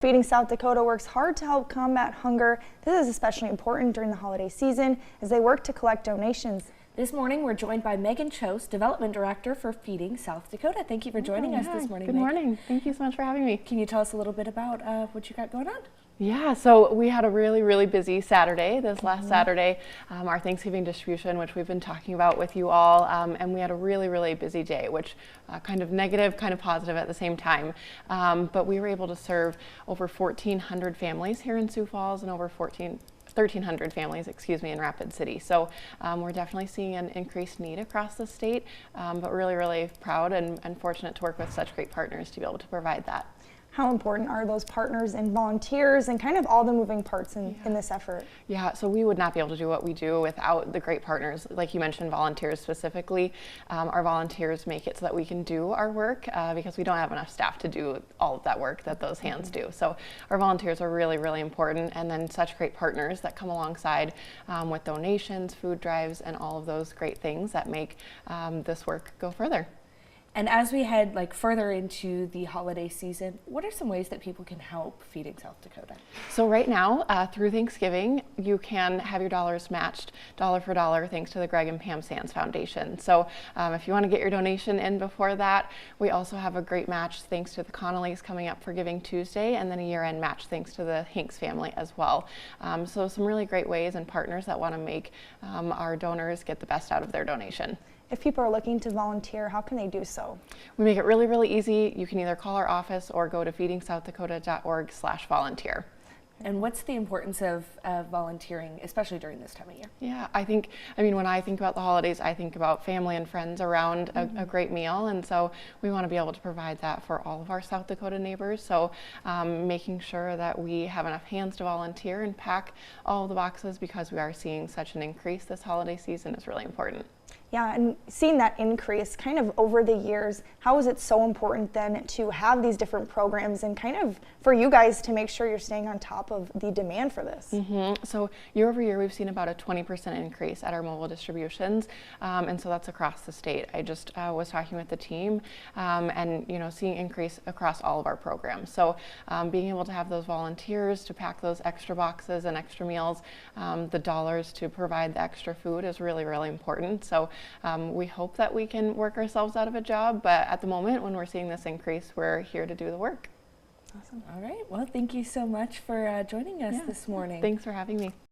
Feeding South Dakota works hard to help combat hunger. This is especially important during the holiday season as they work to collect donations. This morning, we're joined by Megan Chose, Development Director for Feeding South Dakota. Thank you for joining us this morning, Good Megan. morning. Thank you so much for having me. Can you tell us a little bit about what you got going on? Yeah, so we had a really busy Saturday, this last Saturday, our Thanksgiving distribution, which we've been talking about with you all, and we had a really busy day, which kind of negative, kind of positive at the same time. But we were able to serve over 1,400 families here in Sioux Falls and over 1,300 families, in Rapid City. So we're definitely seeing an increased need across the state, but really proud and fortunate to work with such great partners to be able to provide that. How important are those partners and volunteers and kind of all the moving parts in this effort? Yeah, so we would not be able to do what we do without the great partners. Like you mentioned, volunteers specifically. Our volunteers make it so that we can do our work because we don't have enough staff to do all of that work that those hands do. So our volunteers are really important, and then such great partners that come alongside with donations, food drives, and all of those great things that make this work go further. And as we head further into the holiday season, what are some ways that people can help Feeding South Dakota? So right now, through Thanksgiving, you can have your dollars matched dollar for dollar thanks to the Greg and Pam Sands Foundation. So if you want to get your donation in before that, we also have a great match thanks to the Connollys coming up for Giving Tuesday, and then a year-end match thanks to the Hanks family as well. So some really great ways and partners that want to make our donors get the best out of their donation. If people are looking to volunteer, how can they do so? We make it really easy. You can either call our office or go to feedingsouthDakota.org/volunteer. And what's the importance of volunteering, especially during this time of year? Yeah, I mean, when I think about the holidays, I think about family and friends around a great meal. And so we want to be able to provide that for all of our South Dakota neighbors. So making sure that we have enough hands to volunteer and pack all of the boxes, because we are seeing such an increase this holiday season, is really important. Yeah, and seeing that increase kind of over the years, how is it so important then to have these different programs and kind of for you guys to make sure you're staying on top of the demand for this? So year over year, we've seen about a 20% increase at our mobile distributions, and so that's across the state. I just was talking with the team and seeing increase across all of our programs. So being able to have those volunteers to pack those extra boxes and extra meals, the dollars to provide the extra food is really important. So we hope that we can work ourselves out of a job, but at the moment when we're seeing this increase, we're here to do the work. Awesome. All right. Well, thank you so much for joining us this morning. Thanks for having me.